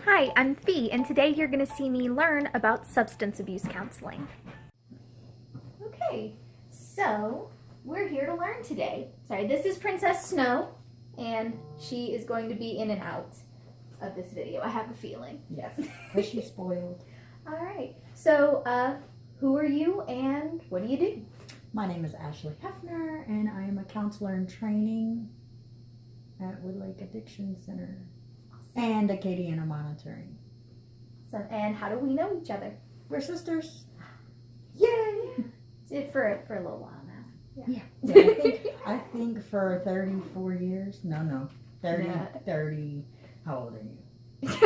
Hi, I'm Fee, and today you're going to see me learn about substance abuse counseling. Okay, so we're here to learn today. Sorry, this is Princess Snow, and she is going to be in and out of this video, I have a feeling. Yes, because she's spoiled. All right, so who are you and what do you do? My name is Ashley Hefner, and I am a counselor in training at Wood Lake Addiction Center and Acadiana Monitoring. So, and how do we know each other? We're sisters. Yay! For a little while now. Yeah. I think for 34 years. No. 30. How old are you?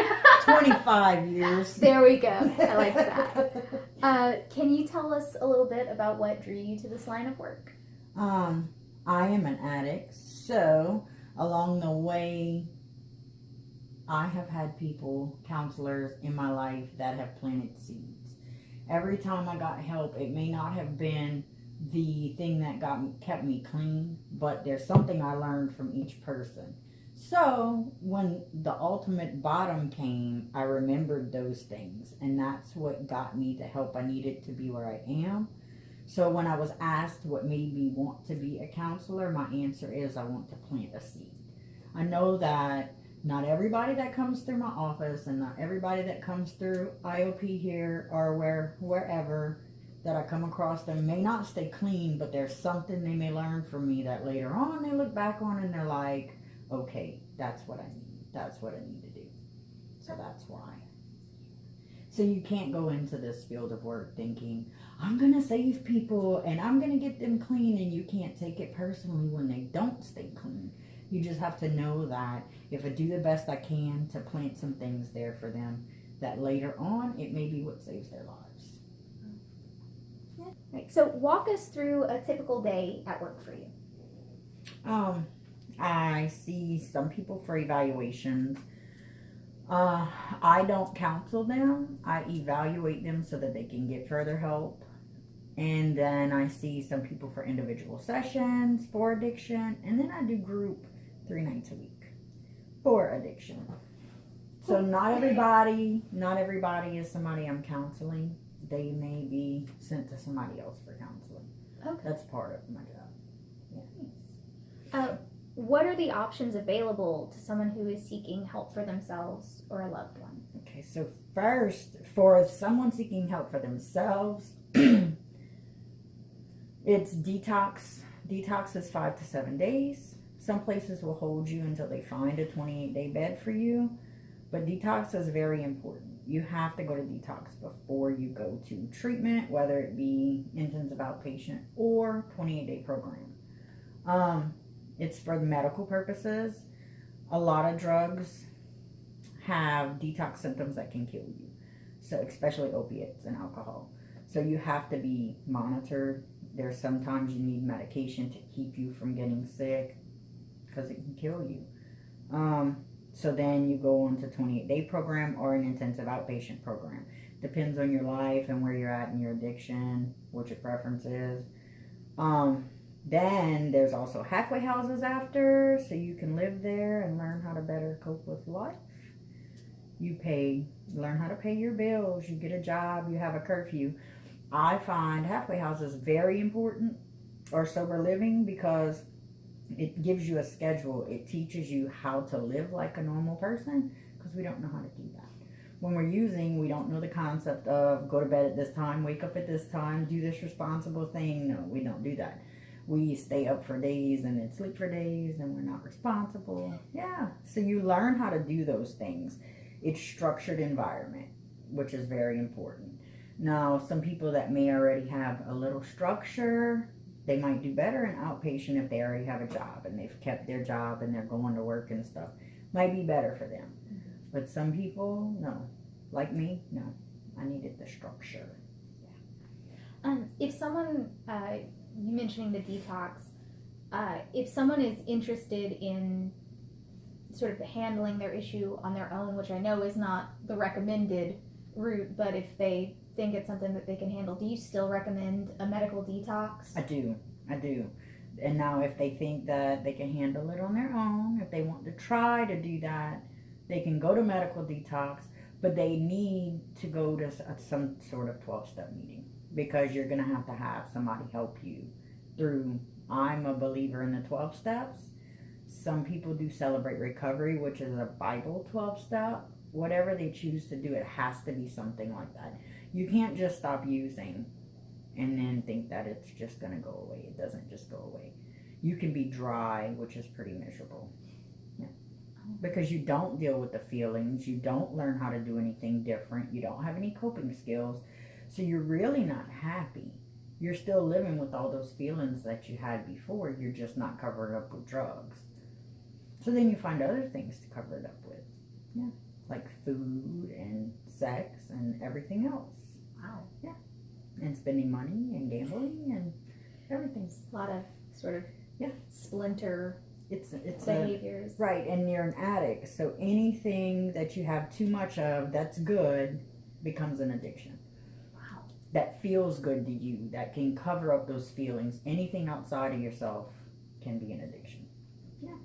25 years. There we go. I like that. Can you tell us a little bit about what drew you to this line of work? I am an addict, so along the way, I have had people, counselors in my life that have planted seeds. Every time I got help, it may not have been the thing that kept me clean, but there's something I learned from each person. So when the ultimate bottom came, I remembered those things, and that's what got me the help I needed to be where I am. So when I was asked what made me want to be a counselor, my answer is I want to plant a seed. I know that not everybody that comes through my office and not everybody that comes through IOP here or wherever that I come across them may not stay clean, but there's something they may learn from me that later on they look back on and they're like, okay, that's what I need. That's what I need to do. So that's why. So you can't go into this field of work thinking, I'm going to save people and I'm going to get them clean, and you can't take it personally when they don't stay clean. You just have to know that if I do the best I can to plant some things there for them, that later on it may be what saves their lives. Right, so walk us through a typical day at work for you. I see some people for evaluations. I don't counsel them. I evaluate them so that they can get further help. And then I see some people for individual sessions for addiction. And then I do group 3 nights a week for addiction. So not everybody is somebody I'm counseling. They may be sent to somebody else for counseling. Okay. That's part of my job. Yeah. What are the options available to someone who is seeking help for themselves or a loved one? Okay, so first, for someone seeking help for themselves, it's Detox. Detox is 5 to 7 days. Some places will hold you until they find a 28-day bed for you, but Detox is very important. You have to go to Detox before you go to treatment, whether it be intensive outpatient or 28-day program. It's for medical purposes. A lot of drugs have detox symptoms that can kill you, so especially opiates and alcohol. So you have to be monitored. There's sometimes you need medication to keep you from getting sick because it can kill you. So then you go on to 28-day program or an intensive outpatient program. Depends on your life and where you're at in your addiction, what your preference is. Then there's also halfway houses after, so you can live there and learn how to better cope with life. You learn how to pay your bills, you get a job, you have a curfew. I find halfway houses very important, or sober living, because it gives you a schedule. It teaches you how to live like a normal person, because we don't know how to do that. When we're using, we don't know the concept of go to bed at this time, wake up at this time, do this responsible thing. No, we don't do that. We stay up for days and then sleep for days, and we're not responsible. Yeah, so you learn how to do those things. It's structured environment, which is very important. Now, some people that may already have a little structure, they might do better in outpatient if they already have a job and they've kept their job and they're going to work and stuff. Might be better for them. But some people, no. Like me, no. I needed the structure. If someone, you mentioning the detox, if someone is interested in sort of handling their issue on their own, which I know is not the recommended route, but if they think it's something that they can handle, do you still recommend a medical detox? I do. And now if they think that they can handle it on their own, if they want to try to do that, They can go to medical detox, but they need to go to some sort of 12-step meeting, because you're going to have somebody help you through. I'm a believer in the 12 steps. Some people do Celebrate Recovery, which is a Bible 12-step. Whatever they choose to do, it has to be something like that. You can't just stop using and then think that it's just going to go away. It doesn't just go away. You can be dry, which is pretty miserable. Yeah. Because you don't deal with the feelings. You don't learn how to do anything different. You don't have any coping skills. So you're really not happy. You're still living with all those feelings that you had before. You're just not covering up with drugs. So then you find other things to cover it up with. Yeah. Like food and sex and everything else. Wow. Yeah. And spending money and gambling and everything. A lot of sort of splinter it's behaviors. Right, and you're an addict. So anything that you have too much of that's good becomes an addiction. Wow. That feels good to you, that can cover up those feelings. Anything outside of yourself can be an addiction. Yeah.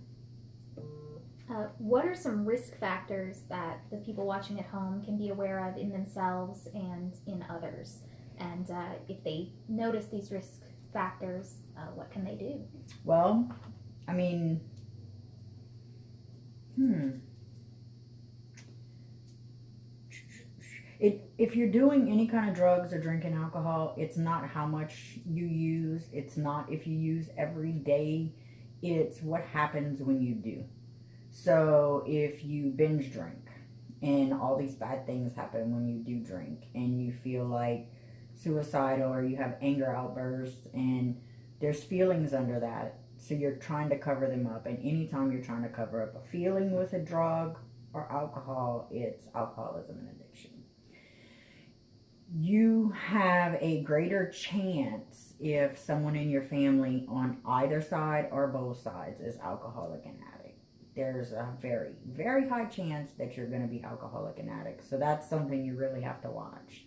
What are some risk factors that the people watching at home can be aware of in themselves and in others? And if they notice these risk factors, what can they do? Well, I mean, if you're doing any kind of drugs or drinking alcohol, it's not how much you use. It's not if you use every day. It's what happens when you do. So if you binge drink and all these bad things happen when you do drink, and you feel like suicidal or you have anger outbursts, and there's feelings under that, so you're trying to cover them up. And anytime you're trying to cover up a feeling with a drug or alcohol, it's alcoholism and addiction. You have a greater chance if someone in your family on either side or both sides is alcoholic and addict. There's a very, very high chance that you're going to be alcoholic and addict. So that's something you really have to watch.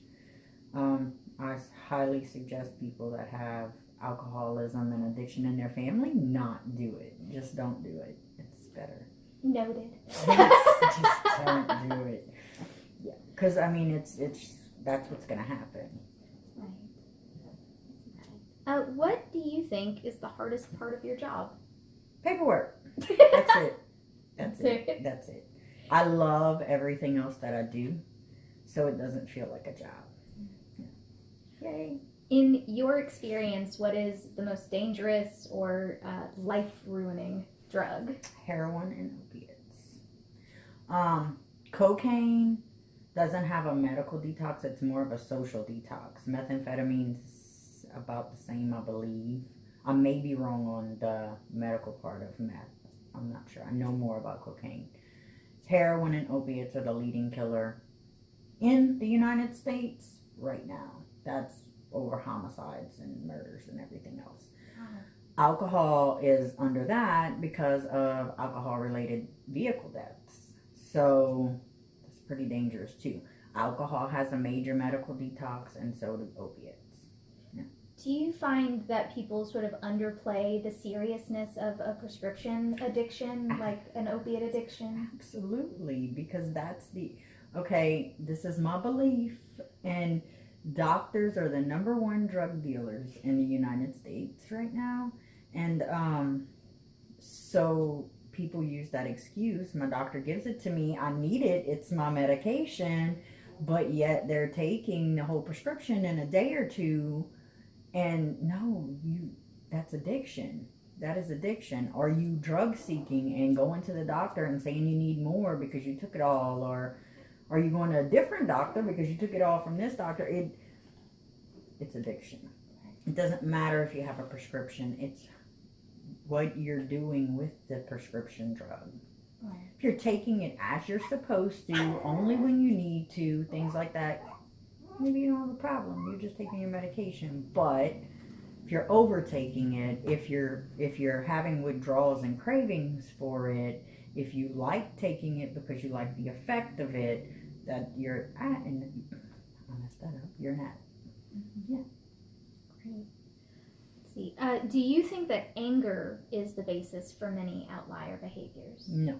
I highly suggest people that have alcoholism and addiction in their family not do it. Just don't do it. It's better. Noted. Just don't do it. Yeah, because I mean, it's that's what's going to happen. Right. What do you think is the hardest part of your job? Paperwork. That's it. That's it. That's it. I love everything else that I do, so it doesn't feel like a job. Yeah. Yay. In your experience, what is the most dangerous or life-ruining drug? Heroin and opiates. Cocaine doesn't have a medical detox. It's more of a social detox. Methamphetamine's about the same, I believe. I may be wrong on the medical part of meth. I'm not sure. I know more about cocaine. Heroin and opiates are the leading killer in the United States right now. That's over homicides and murders and everything else. Alcohol is under that because of alcohol-related vehicle deaths. So that's pretty dangerous too. Alcohol has a major medical detox, and so do opiates. Yeah. Do you find that people sort of underplay the seriousness of a prescription addiction, like an opiate addiction? Absolutely, because that's this is my belief, and doctors are the #1 drug dealers in the United States right now. And so people use that excuse. My doctor gives it to me. I need it. It's my medication. But yet they're taking the whole prescription in a day or two. And no, that's addiction. That is addiction. Are you drug seeking and going to the doctor and saying you need more because you took it all? Or are you going to a different doctor because you took it all from this doctor? It's addiction. It doesn't matter if you have a prescription. It's what you're doing with the prescription drug. Right. If you're taking it as you're supposed to, only when you need to, things like that, maybe you don't have a problem. You're just taking your medication. But if you're overtaking it, if you're having withdrawals and cravings for it, if you like taking it because you like the effect of it, that you're at, and I messed that up, you're an addict. Mm-hmm. Yeah. Great. Let's see. Do you think that anger is the basis for many outlier behaviors? No,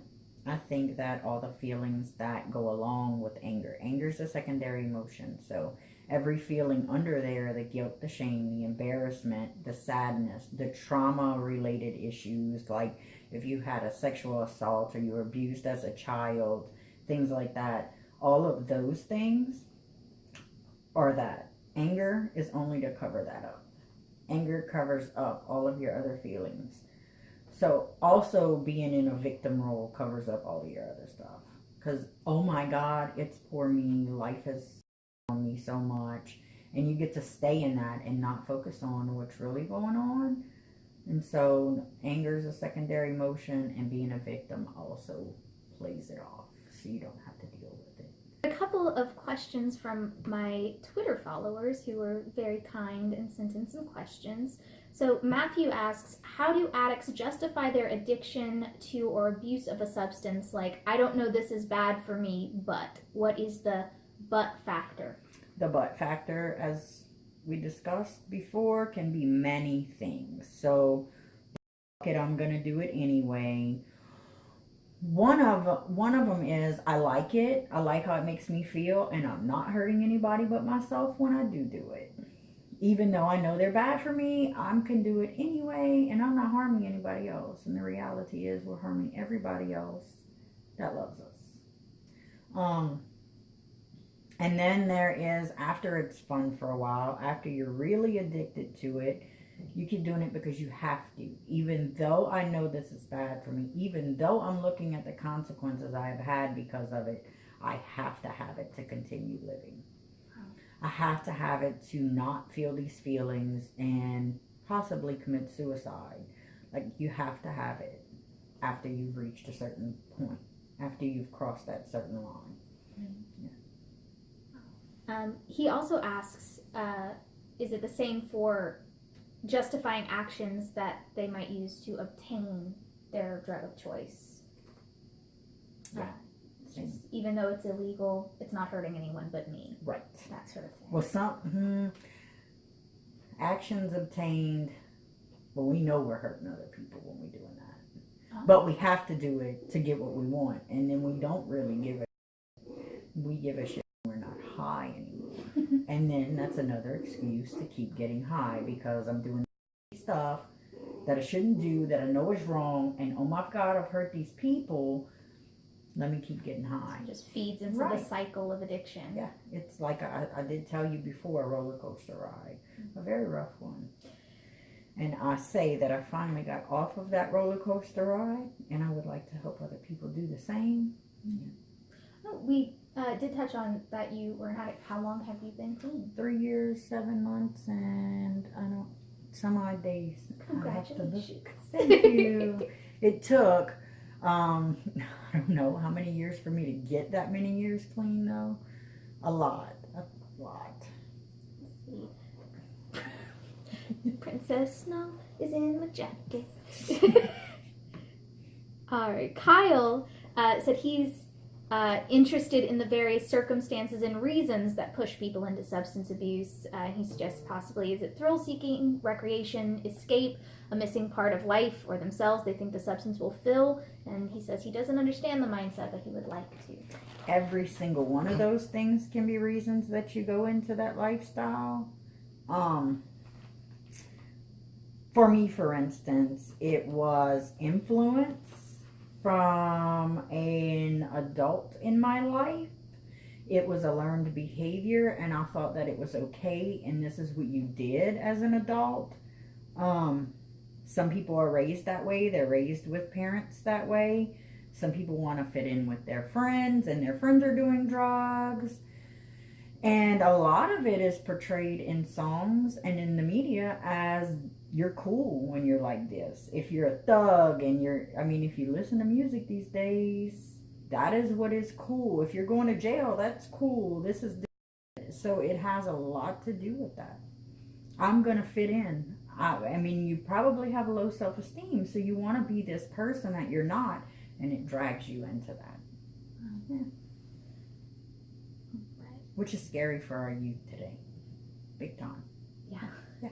I think that all the feelings that go along with anger is a secondary emotion. So every feeling under there, the guilt, the shame, the embarrassment, the sadness, the trauma related issues, like if you had a sexual assault or you were abused as a child, things like that, all of those things are that. Anger is only to cover that up. Anger covers up all of your other feelings. So also being in a victim role covers up all of your other stuff. Because, oh my God, it's poor me. Life has on me so much. And you get to stay in that and not focus on what's really going on. And so anger is a secondary emotion, and being a victim also plays it off. So you don't have to deal with it. A couple of questions from my Twitter followers who were very kind and sent in some questions. So Matthew asks, how do addicts justify their addiction to or abuse of a substance? Like, I don't know this is bad for me, but what is the but factor? The but factor, as we discussed before, can be many things. So, I'm going to do it anyway. One of them is I like it. I like how it makes me feel, and I'm not hurting anybody but myself when I do it. Even though I know they're bad for me, I can do it anyway, and I'm not harming anybody else. And the reality is we're harming everybody else that loves us. And then there is, after it's fun for a while, after you're really addicted to it, you keep doing it because you have to. Even though I know this is bad for me, even though I'm looking at the consequences I have had because of it, I have to have it to continue living. I have to have it to not feel these feelings and possibly commit suicide. Like, you have to have it after you've reached a certain point, after you've crossed that certain line. Yeah. He also asks, is it the same for justifying actions that they might use to obtain their drug of choice? Yeah. Just, even though it's illegal, it's not hurting anyone but me. Right. That sort of thing. Well, some actions obtained, well, we know we're hurting other people when we're doing that. Oh. But we have to do it to get what we want. And then we don't really give a shit when we're not high anymore. And then that's another excuse to keep getting high, because I'm doing stuff that I shouldn't do, that I know is wrong, and oh my God, I've hurt these people. Let me keep getting high. It just feeds into the cycle of addiction. Yeah, it's like I did tell you before, a roller coaster ride. A very rough one. And I say that I finally got off of that roller coaster ride, and I would like to help other people do the same. Yeah. Oh, we did touch on that you were an addict. How long have you been clean? 3 years, 7 months, and some odd days. Congratulations. Thank you. It took... I don't know how many years for me to get that many years clean, though. A lot. Princess Snow is in my jacket. All right. Kyle said he's interested in the various circumstances and reasons that push people into substance abuse. He suggests possibly, is it thrill-seeking, recreation, escape, a missing part of life or themselves they think the substance will fill, and he says he doesn't understand the mindset, but he would like to. Every single one of those things can be reasons that you go into that lifestyle. For me, for instance, it was influence from an adult in my life. It was a learned behavior, and I thought that it was okay, and this is what you did as an adult. Some people are raised that way. They're raised with parents that way. Some people want to fit in with their friends, and their friends are doing drugs. And a lot of it is portrayed in songs and in the media as you're cool when you're like this. If you're a thug and if you listen to music these days, that is what is cool. If you're going to jail, that's cool. So it has a lot to do with that. I'm going to fit in. You probably have a low self-esteem, so you want to be this person that you're not, and it drags you into that. Yeah. Right. Which is scary for our youth today. Big time. Yeah. Yeah.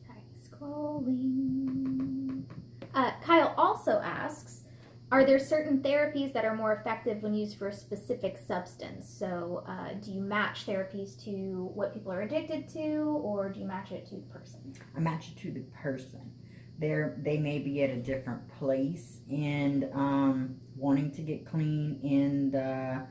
Sorry, scrolling. Kyle also asks, Are there certain therapies that are more effective when used for a specific substance? So, do you match therapies to what people are addicted to, or do you match it to the person? I match it to the person. They may be at a different place and wanting to get clean in the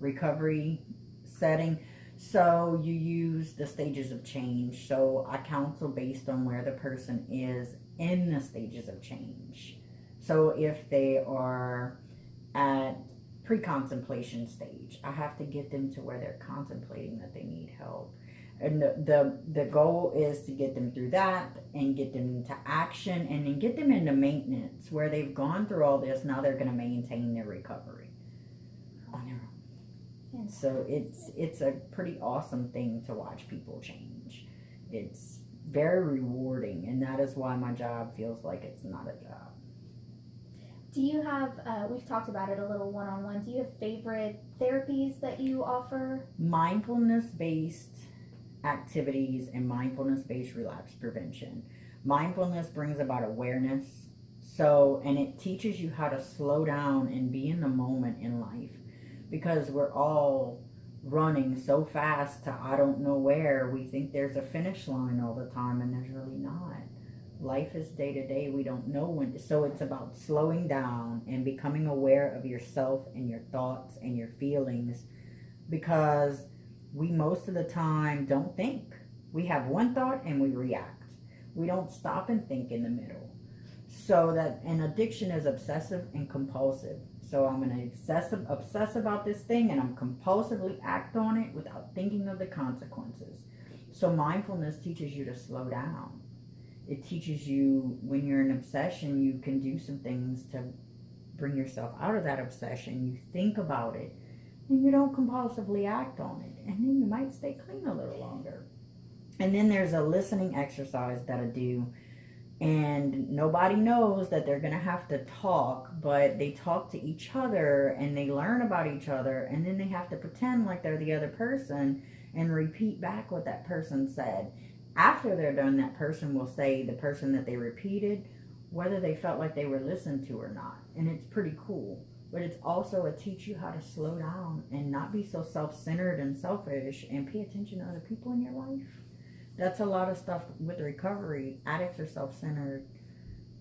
recovery setting. So you use the stages of change. So I counsel based on where the person is in the stages of change. So if they are at pre-contemplation stage, I have to get them to where they're contemplating that they need help. And the goal is to get them through that and get them into action and then get them into maintenance where they've gone through all this. Now they're going to maintain their recovery on their own. And so it's a pretty awesome thing to watch people change. It's very rewarding, and that is why my job feels like it's not a job. Do you have, we've talked about it a little one-on-one, do you have favorite therapies that you offer? Mindfulness-based activities and mindfulness-based relapse prevention. Mindfulness brings about awareness, and it teaches you how to slow down and be in the moment in life, because we're all running so fast to I don't know where. We think there's a finish line all the time, and there's really not. Life is day to day. We don't know when. So it's about slowing down and becoming aware of yourself and your thoughts and your feelings, because we most of the time don't think. We have one thought and we react. We don't stop and think in the middle. So that an addiction is obsessive and compulsive. So I'm going to obsess about this thing, and I'm compulsively act on it without thinking of the consequences. So mindfulness teaches you to slow down. It teaches you when you're in obsession, you can do some things to bring yourself out of that obsession. You think about it, and you don't compulsively act on it. And then you might stay clean a little longer. And then there's a listening exercise that I do. And nobody knows that they're going to have to talk, but they talk to each other and they learn about each other, and then they have to pretend like they're the other person and repeat back what that person said. After they're done, that person will say, the person that they repeated, whether they felt like they were listened to or not. And it's pretty cool. But it's also a teach you how to slow down and not be so self-centered and selfish and pay attention to other people in your life. That's a lot of stuff with recovery. Addicts are self-centered.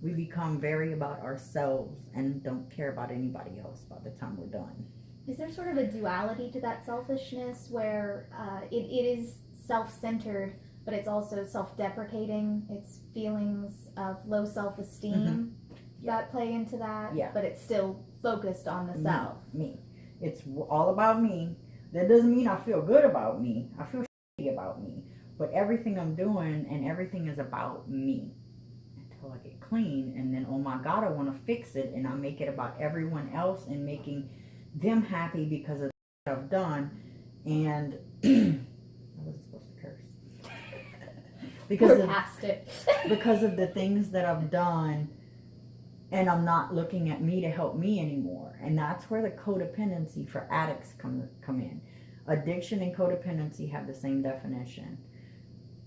We become very about ourselves and don't care about anybody else by the time we're done. Is there sort of a duality to that selfishness where it is self-centered, but it's also self-deprecating? It's feelings of low self-esteem that play into that, but it's still focused on the self. Me. It's all about me. That doesn't mean I feel good about me. I feel shitty about me. But everything I'm doing and everything is about me until I get clean. And then, oh my God, I want to fix it. And I make it about everyone else and making them happy because of what I've done. And I wasn't supposed to curse. Because of the things that I've done. And I'm not looking at me to help me anymore. And that's where the codependency for addicts come in. Addiction and codependency have the same definition.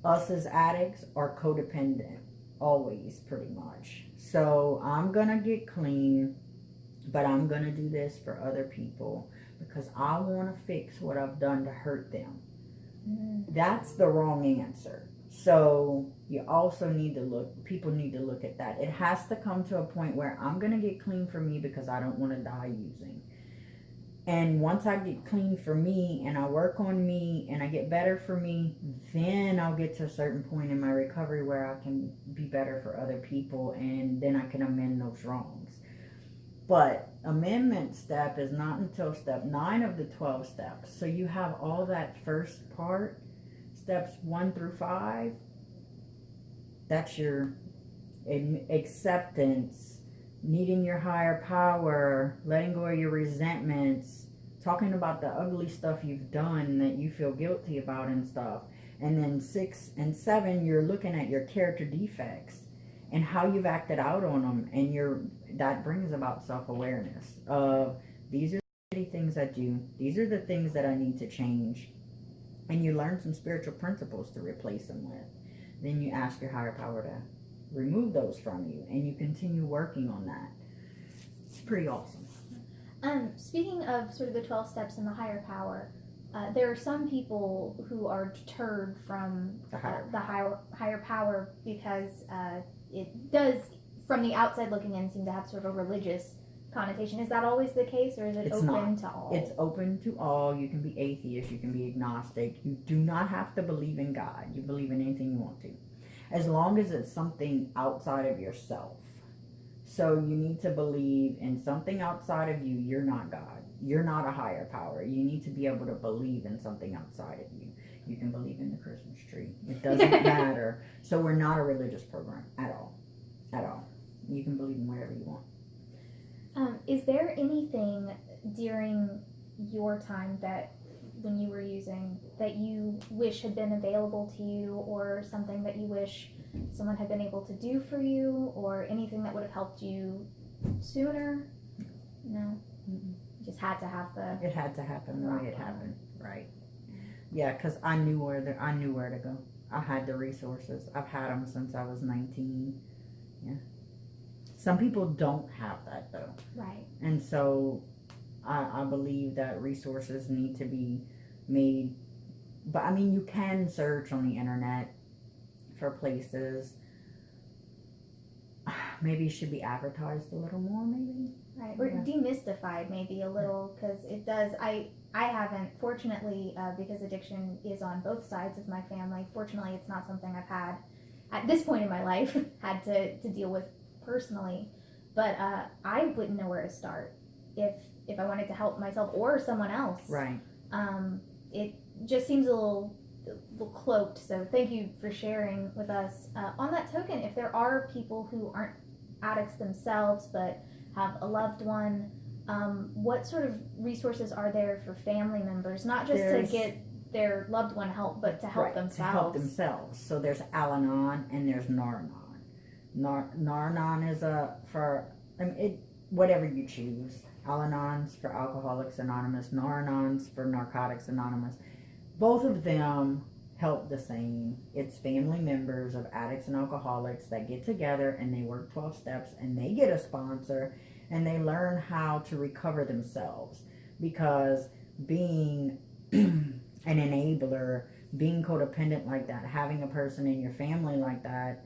Us as addicts are codependent, always, pretty much. So I'm going to get clean, but I'm going to do this for other people because I want to fix what I've done to hurt them. That's the wrong answer. So you also people need to look at that. It has to come to a point where I'm going to get clean for me because I don't want to die using. And once I get clean for me and I work on me and I get better for me, then I'll get to a certain point in my recovery where I can be better for other people, and then I can amend those wrongs. But amendment step is not until step 9 of the 12 steps. So you have all that first part, steps 1 through 5. That's your acceptance, needing your higher power, letting go of your resentments, talking about the ugly stuff you've done that you feel guilty about and stuff. And then 6 and 7, you're looking at your character defects and how you've acted out on them. And that brings about self-awareness of these are the things I do. These are the things that I need to change. And you learn some spiritual principles to replace them with. Then you ask your higher power to remove those from you, and you continue working on that. It's pretty awesome. Speaking of sort of the 12 steps and the higher power, there are some people who are deterred from the higher power because it does, from the outside looking in, seem to have sort of a religious connotation. Is that always the case, or is it open to all? It's open to all. You can be atheist, you can be agnostic. You do not have to believe in God. You believe in anything you want to, as long as it's something outside of yourself. So you need to believe in something outside of you. You're not God. You're not a higher power. You need to be able to believe in something outside of you. You can believe in the Christmas tree. It doesn't matter. So we're not a religious program at all. At all. You can believe in whatever you want. Is there anything during your time that, when you were using, that you wish had been available to you, or something that you wish someone had been able to do for you, or anything that would have helped you sooner? No? Mm-mm. You just had to have the... It had to happen the way it happened. Right. Yeah, because I knew where to go. I had the resources. I've had them since I was 19. Yeah. Some people don't have that, though. Right. And so I believe that resources need to be made. But, I mean, you can search on the internet for places. Maybe it should be advertised a little more, maybe. Right. Or demystified, maybe a little, because it does... I haven't, fortunately, because addiction is on both sides of my family. Fortunately, it's not something I've had, at this point in my life, had to deal with personally, but I wouldn't know where to start if I wanted to help myself or someone else. Right. It just seems a little cloaked, so thank you for sharing with us. On that token, if there are people who aren't addicts themselves but have a loved one, what sort of resources are there for family members, not just to get their loved one help, but to help themselves? To help themselves. So there's Al-Anon and there's Nar-Anon. Nar-Anon is whatever you choose. Al-Anon's for Alcoholics Anonymous. Nar-Anon's for Narcotics Anonymous. Both of them help the same. It's family members of addicts and alcoholics that get together and they work 12 steps and they get a sponsor and they learn how to recover themselves. Because being an enabler, being codependent like that, having a person in your family like that,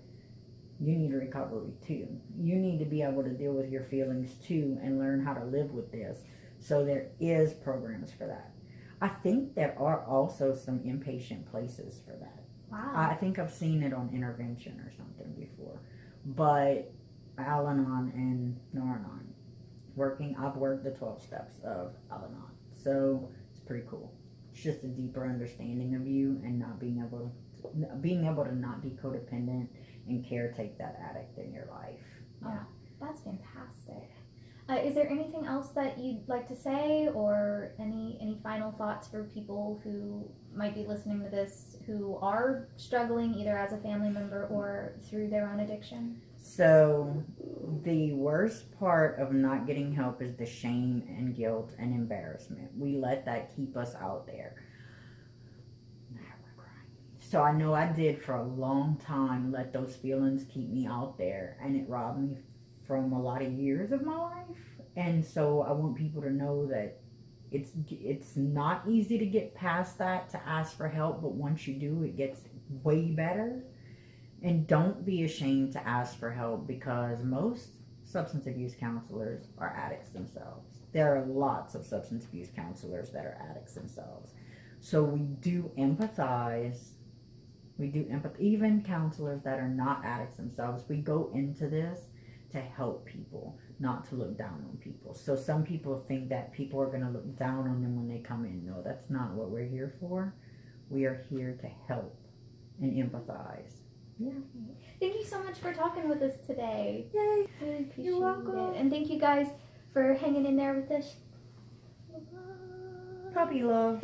you need a recovery too. You need to be able to deal with your feelings too and learn how to live with this. So there is programs for that. I think there are also some inpatient places for that. Wow. I think I've seen it on Intervention or something before. But Al-Anon and Nar-Anon, I've worked the 12 steps of Al-Anon. So it's pretty cool. It's just a deeper understanding of you and not being able to not be codependent and caretake that addict in your life. Yeah. Oh, that's fantastic. Is there anything else that you'd like to say, or any final thoughts for people who might be listening to this who are struggling either as a family member or through their own addiction? So the worst part of not getting help is the shame and guilt and embarrassment. We let that keep us out there. So I know I did for a long time let those feelings keep me out there, and it robbed me from a lot of years of my life. And so I want people to know that it's not easy to get past that, to ask for help, but once you do, it gets way better. And don't be ashamed to ask for help, because most substance abuse counselors are addicts themselves. There are lots of substance abuse counselors that are addicts themselves. So we do empathize. Even counselors that are not addicts themselves, we go into this to help people, not to look down on people. So some people think that people are going to look down on them when they come in. No, that's not what we're here for. We are here to help and empathize. Yeah. Thank you so much for talking with us today. Yay. Really appreciate You're welcome. it. And thank you guys for hanging in there with us. Puppy love.